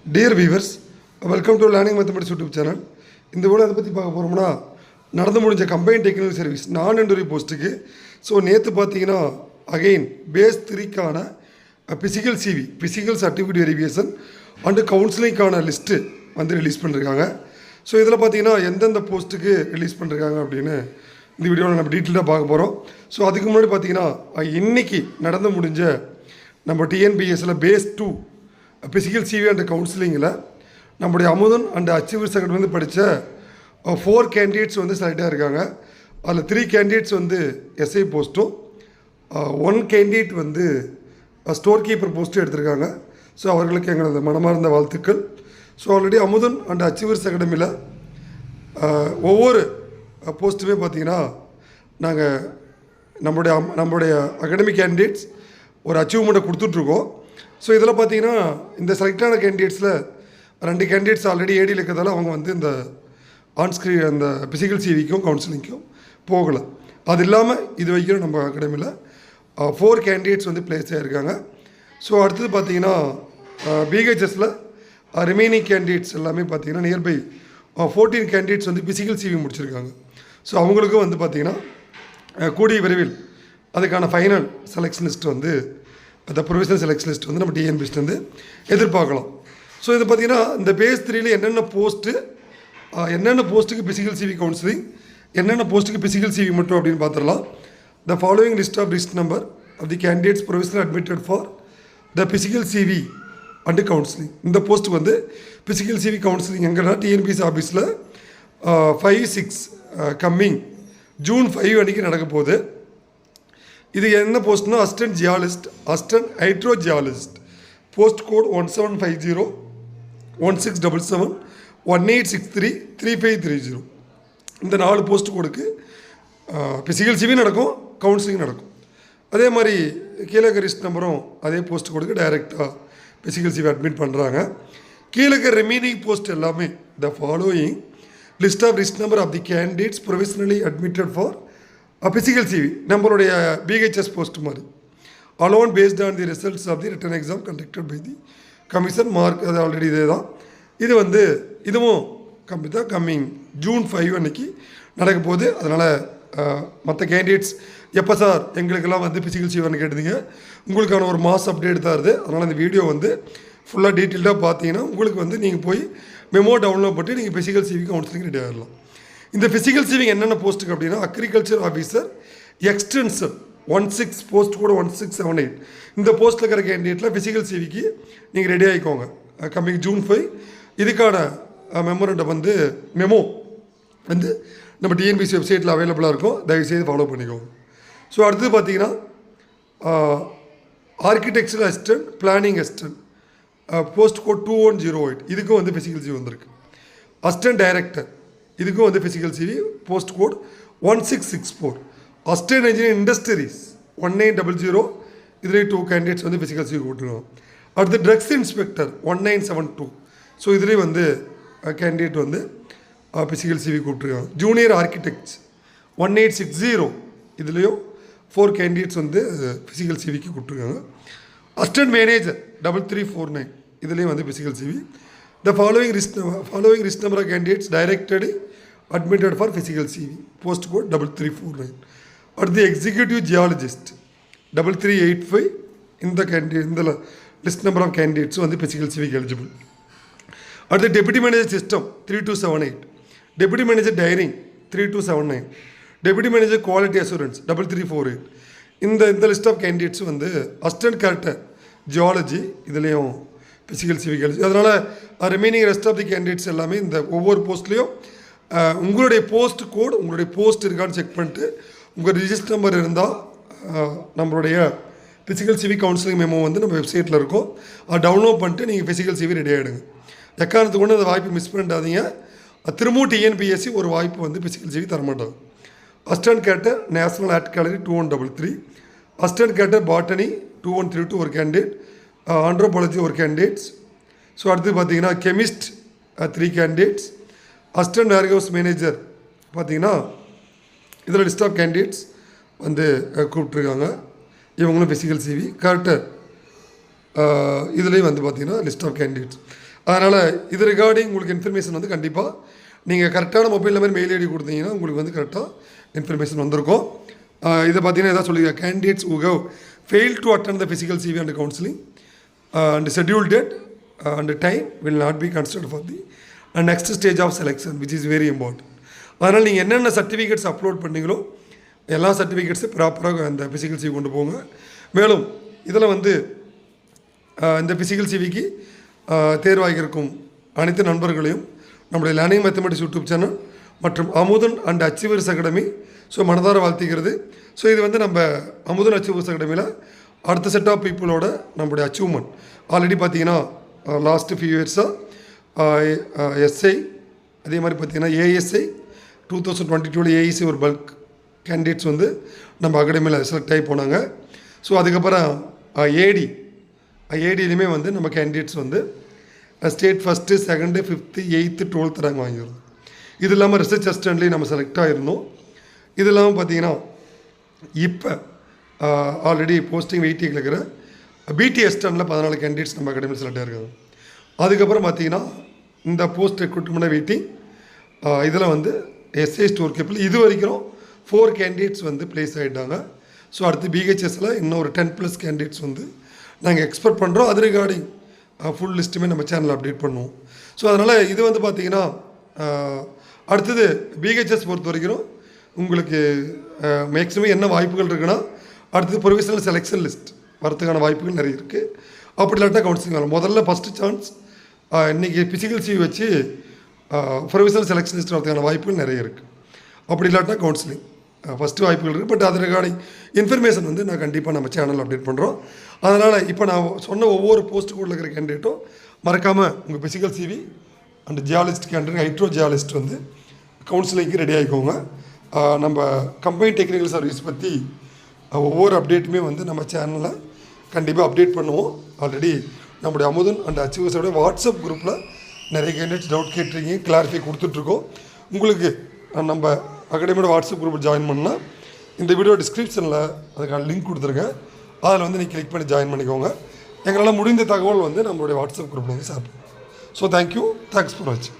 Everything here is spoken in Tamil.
Dear viewers, welcome to Learning Mathematics YouTube channel. இந்த வீடியோ அதை பற்றி பார்க்க போகிறோம்னா நடந்து முடிஞ்ச combine technical service non interview போஸ்ட்டுக்கு ஸோ நேற்று பார்த்தீங்கன்னா அகெயின் பேஸ் 3க்கான physical CV physical certificate verification and கவுன்சிலிங்கான லிஸ்ட்டு வந்து ரிலீஸ் பண்ணியிருக்காங்க. ஸோ இதில் பார்த்தீங்கன்னா எந்தெந்த போஸ்ட்டுக்கு ரிலீஸ் பண்ணியிருக்காங்க அப்படின்னு இந்த வீடியோவில் நம்ம டீட்டெயிலாக பார்க்க போகிறோம். ஸோ அதுக்கு முன்னாடி பார்த்தீங்கன்னா இன்றைக்கி நடந்து முடிஞ்ச நம்ம டிஎன்பிஎஸ்சில் பேஸ் 2 ஃபிசிக்கல் சிவி அண்ட் கவுன்சிலிங்கில் நம்முடைய அமுதன் அண்ட் அச்சீவர் செகண்ட் வந்து படித்த 4 கேண்டிடேட்ஸ் வந்து செலக்டாக இருக்காங்க. அதில் 3 கேண்டிடேட்ஸ் வந்து எஸ்ஐ போஸ்ட்டும் 1 கேண்டிடேட் வந்து ஸ்டோர் கீப்பர் போஸ்ட்டும் எடுத்திருக்காங்க. ஸோ அவர்களுக்கு எங்களது மனமார்ந்த வாழ்த்துக்கள். So already Amudhan and achievers அகாடமியில் ஒவ்வொரு போஸ்ட்டுமே பார்த்திங்கன்னா நாங்கள் நம்முடைய அகாடமிக் கேண்டிடேட்ஸ் ஒரு அச்சீவ்மெண்ட்டை கொடுத்துட்ருக்கோம். ஸோ இதில் பார்த்திங்கன்னா இந்த செலக்டான கேண்டிடேட்ஸில் 2 கேண்டிடேட்ஸ் ஆல்ரெடி ஏடியில் இருக்கிறதால அவங்க வந்து இந்த ஆன்ஸ்க்ரீன் அந்த ஃபிசிக்கல் சிவிக்கும் கவுன்சிலிங்க்கும் போகலை. அது இல்லாமல் இது வரைக்கும் நம்ம அகாடமியில் 4 கேண்டிடேட்ஸ் வந்து பிளேஸ் ஆகிருக்காங்க. ஸோ அடுத்தது பார்த்திங்கன்னா பிஹெச்எஸில் ரிமைனிங் கேண்டிடேட்ஸ் எல்லாமே பார்த்திங்கன்னா நியர்பை 14 கேண்டிடேட்ஸ் வந்து ஃபிசிக்கல் சிவி முடிச்சிருக்காங்க. ஸோ அவங்களுக்கும் வந்து பார்த்திங்கன்னா கூடிய விரைவில் அதுக்கான ஃபைனல் செலெக்ஷன் லிஸ்ட் வந்து அந்த ப்ரொவிஷனல் செலெக்ஷன் லிஸ்ட் வந்து நம்ம டிஎன்பிஎஸ்லேருந்து எதிர்பார்க்கலாம். ஸோ இது பார்த்திங்கன்னா இந்த பேஸ் 3ல என்னென்ன போஸ்ட்டுக்கு ஃபிசிக்கல் சிவி கவுன்சிலிங், என்னென்ன போஸ்ட்டுக்கு ஃபிசிக்கல் சிவி மட்டும் அப்படின்னு பார்த்துடலாம். The following list of list number of the candidates provisional admitted for the physical CV and counselling. இந்த போஸ்ட்டுக்கு வந்து ஃபிசிக்கல் சிவி கவுன்சிலிங் எங்கன்னா டிஎன்பிஎஸ்சி ஆஃபீஸில் 5-6 கம்மிங் ஜூன் 5 அன்றைக்கி நடக்க போகுது. இது என்ன போஸ்ட்னா assistant geologist, assistant hydrogeologist, post code 1750 1677 1863 3530. இந்த 4 போஸ்ட் கோடுக்கு ஃபிசிக்கல் சிவி நடக்கும், கவுன்சிலிங் நடக்கும். அதே மாதிரி கீழே லிஸ்ட் நம்பரும் அதே போஸ்ட் கோடுக்கு டைரெக்டாக ஃபிசிக்கல் சிவி அட்மிட் பண்ணுறாங்க. கீழே ரிமைனிங் போஸ்ட் எல்லாமே the following list of list number of the candidates provisionally admitted for physical CV நம்மளுடைய பிஹெச்எஸ் போஸ்ட் மாதிரி alone based on the results of the written exam conducted by the commission mark. அது ஆல்ரெடி இதே தான். இது வந்து இதுவும் கம்மிங் ஜூன் 5 அன்னைக்கு நடக்க போகுது. அதனால் மற்ற கேண்டிடேட்ஸ் எப்போ சார் எங்களுக்கெல்லாம் வந்து ஃபிசிக்கல் சிவின்னு கேட்டதுங்க, உங்களுக்கான ஒரு மாஸ் அப்டேட் தான் இருக்குது. அதனால் இந்த வீடியோ வந்து ஃபுல்லாக டீட்டெயில்டாக பார்த்தீங்கன்னா உங்களுக்கு வந்து நீங்கள் போய் மெமோ டவுன்லோட் பண்ணி நீங்கள் ஃபிசிக்கல் சிவி கவுன்சிலிங் ரெடி ஆகிடலாம். இந்த ஃபிசிக்கல் சிவிங் என்னென்ன போஸ்ட்டுக்கு அப்படின்னா அக்ரிகல்ச்சர் ஆஃபீஸர் எக்ஸ்டென்ஷன் 16 போஸ்ட் கூட 1678. இந்த போஸ்ட்டில் இருக்கிற கேண்டிடேட்டில் ஃபிசிக்கல் சிவிக்கு நீங்கள் ரெடி ஆகிக்கோங்க. கம்மிங் ஜூன் 5 இதுக்கான மெமோரண்டம் வந்து மெமோ வந்து நம்ம டிஎன்பிஎஸ்சி வெப்சைட்டில் அவைலபிளாக இருக்கும். தயவுசெய்து ஃபாலோ பண்ணிக்கோங்க. ஸோ அடுத்தது பார்த்தீங்கன்னா architectural assistant, planning assistant, post code 2108 இதுக்கும் வந்து ஃபிசிக்கல் சிவி வந்திருக்கு. அசிஸ்டன்ட் டைரக்டர் இதுக்கும் வந்து physical CV post code 1664. Assistant engineer industries 1900 இதில் 2 கேண்டிடேட்ஸ் வந்து ஃபிசிக்கல் சிவி போட்டுருக்கோம். அடுத்து ட்ரக்ஸ் இன்ஸ்பெக்டர் 1972. ஸோ இதுலேயும் வந்து கேண்டிடேட் வந்து ஃபிசிக்கல் சிவி கூப்பிட்ருக்காங்க. ஜூனியர் ஆர்கிடெக்ட்ஸ் 1860 இதுலேயும் 4 கேண்டிடேட்ஸ் வந்து ஃபிசிக்கல் சிவிக்கு கூப்பிட்ருக்காங்க. அசிஸ்டன்ட் மேனேஜர் 3349 இதுலேயும் வந்து physical CV. The following list number of candidates directly admitted for physical CV, post code 3349. Or the executive geologist 3385 in the list number of candidates on the physical CV eligible. Or the deputy manager system 3278, deputy manager dairying 3279, deputy manager quality assurance 3348. In the list of candidates வந்து assistant character geology இதுலேயும் ஃபிசிக்கல் சிவி கழிச்சு. அதனால் remaining rest of the candidates எல்லாமே இந்த ஒவ்வொரு போஸ்ட்லேயும் உங்களுடைய போஸ்ட் கோட் உங்களுடைய போஸ்ட் இருக்கான்னு செக் பண்ணிட்டு உங்கள் ரிஜிஸ்டர் நம்பர் இருந்தால் நம்மளுடைய ஃபிசிக்கல் சிவி கவுன்சிலிங் மெமோ வந்து நம்ம வெப்சைட்டில் இருக்கும். அதை டவுன்லோட் பண்ணிட்டு நீங்கள் ஃபிசிக்கல் சிவி ரெடி ஆகிடுங்க. எக்காரணத்துக்கு கொண்டு அந்த வாய்ப்பு மிஸ் பண்ணிடாதீங்க. திரும்பவும் டிஎன்பிஎஸ்சி ஒரு வாய்ப்பு வந்து ஃபிசிக்கல் சிவி தரமாட்டாங்க. Assistant curator national art gallery 2133, assistant curator botany 2132 ஒரு கேண்டிடேட், ஆண்ட்ரோபாலஜி ஒரு கேண்டிடேட்ஸ். ஸோ அடுத்து பார்த்தீங்கன்னா chemist 3 candidates, assistant warehouse manager பார்த்தீங்கன்னா இதில் லிஸ்ட் ஆஃப் கேண்டிடேட்ஸ் வந்து கூப்பிட்ருக்காங்க. இவங்களும் ஃபிசிக்கல் சிவி கரெக்டர் இதுலேயும் வந்து பார்த்திங்கன்னா லிஸ்ட் ஆஃப் கேண்டிடேட்ஸ். அதனால் இது ரிகார்டிங் உங்களுக்கு இன்ஃபர்மேஷன் வந்து கண்டிப்பாக நீங்கள் கரெக்டான மொபைல் நம்பர் மெயில் ஐடி கொடுத்தீங்கன்னா உங்களுக்கு வந்து கரெக்டாக இன்ஃபர்மேஷன் வந்திருக்கும். இதை பார்த்தீங்கன்னா எதாவது சொல்லுங்கள், candidates who have failed to attend the physical CV and counseling and scheduled date and time will not be considered for the next stage of selection, which is very important. அதனால் நீங்கள் என்னென்ன சர்டிஃபிகேட்ஸ் அப்லோட் பண்ணீங்களோ எல்லா சர்டிஃபிகேட்ஸும் ப்ராப்பராக அந்த ஃபிசிக்கல் சிவி கொண்டு போங்க. மேலும் இதில் வந்து இந்த ஃபிசிக்கல் சிவிக்கு தேர்வாகியிருக்கும் அனைத்து நண்பர்களையும் நம்முடைய லேர்னிங் மேத்தமெட்டிக்ஸ் யூடியூப் சேனல் மற்றும் அமுதன் அண்ட் அச்சீவர்ஸ் அகாடமி மனதார வாழ்த்திக்கிறது. இது வந்து நம்ம அமுதன் அச்சீவர்ஸ் அகாடமியில் அடுத்த செட் ஆஃப் பீப்புளோட நம்முடைய அச்சீவ்மெண்ட் ஆல்ரெடி பார்த்தீங்கன்னா லாஸ்ட்டு ஃபியூ இயர்ஸாக எஸ்ஐ, அதே மாதிரி பார்த்தீங்கன்னா ஏஎஸ்ஐ 2022 ஏஇசி ஒரு பல்க் கேண்டிடேட்ஸ் வந்து நம்ம அகாடமியில் செலக்ட் ஆகி போனாங்க. அதுக்கப்புறம் ஏடிலையுமே வந்து நம்ம கேண்டிடேட்ஸ் வந்து state first, second, 5th, 8th, 12th rank வாங்கிடுறோம். இது இல்லாமல் ரிசர்ச் அசிஸ்டன்ட்லேயும் நம்ம செலக்ட் ஆகிருந்தோம். இது இல்லாமல் பார்த்தீங்கன்னா இப்போ ஆல்ரெடி போஸ்டிங் வெயிட்டிங்கில் இருக்கிற பிடி அசிஸ்டன்ட்டில் 14 கேண்டிடேட்ஸ் நம்ம அகாடமியில் செலக்ட் ஆகிருக்காங்க. அதுக்கப்புறம் பார்த்தீங்கன்னா இந்த போஸ்ட் ரெக்ரூட்மெண்ட் வெயிட்டிங் இதில் வந்து எஸ்ஐ ஸ்டோர் கீப்பர் இது வரைக்கும் 4 கேண்டிடேட்ஸ் வந்து ப்ளேஸ் ஆகிட்டாங்க. அடுத்து பிஹெச்எஸில் இன்னும் ஒரு 10+ கேண்டிடேட்ஸ் வந்து நாங்கள் எக்ஸ்பெக்ட் பண்ணுறோம். அது ரிகார்டிங் ஃபுல் லிஸ்ட்டுமே நம்ம சேனலில் அப்டேட் பண்ணுவோம். அதனால் இது வந்து பார்த்திங்கன்னா அடுத்தது பிஹெச்எஸ் பொறுத்த வரைக்கும் உங்களுக்கு மேக்ஸிமம் என்ன வாய்ப்புகள் இருக்குன்னா அடுத்தது ப்ரொவிஷனல் செலெக்ஷன் லிஸ்ட் வரதுக்கான வாய்ப்புகள் நிறைய இருக்குது. அப்படி இல்லாட்டா கவுன்சிலிங் வரலாம். முதல்ல ஃபஸ்ட்டு சான்ஸ் இன்றைக்கி ஃபிசிக்கல் சிவி வச்சு ப்ரொவிஷனல் செலெக்ஷன் லிஸ்ட் வரதுக்கான வாய்ப்புகள் நிறைய இருக்குது. அப்படி இல்லாட்டா கவுன்சிலிங் ஃபஸ்ட்டு வாய்ப்புகள் இருக்குது. பட் அது ரிகார்டிங் இன்ஃபர்மேஷன் வந்து நான் கண்டிப்பாக நம்ம சேனலில் அப்டேட் பண்ணுறோம். அதனால் இப்போ நான் சொன்ன ஒவ்வொரு போஸ்ட்டு கூட இருக்கிற கேண்டிடேட்டும் மறக்காமல் உங்கள் physical CV and geologist candidate, hydro geologist வந்து கவுன்சிலிங்க்கு ரெடி ஆகிக்கோங்க. நம்ம கம்பைன் டெக்னிக்கல் சர்வீஸ் பற்றி ஒவ்வொரு அப்டேட்டுமே வந்து நம்ம சேனலில் கண்டிப்பாக அப்டேட் பண்ணுவோம். ஆல்ரெடி நம்முடைய அமுதன் அண்ட் அச்சீவர்ஸோட வாட்ஸ்அப் குரூப்பில் நிறைய கேண்டிடேட்ஸ் டவுட் கேட்டுருக்கீங்க, கிளாரிஃபை கொடுத்துட்ருக்கோம். உங்களுக்கு நம்ம அகாடமியோட வாட்ஸ்அப் குரூப்பில் ஜாயின் பண்ணால் இந்த வீடியோ டிஸ்கிரிப்ஷனில் அதுக்கான லிங்க் கொடுத்துருக்கேன். அதில் வந்து நீங்கள் கிளிக் பண்ணி ஜாயின் பண்ணிக்கோங்க. எங்களால் முடிந்த தகவல் வந்து நம்மளுடைய வாட்ஸ்அப் குரூப்பில் வந்து ஷேர் பண்ணுவோம். தேங்க்யூ, தேங்க்ஸ் ஃபார் வாட்சிங்.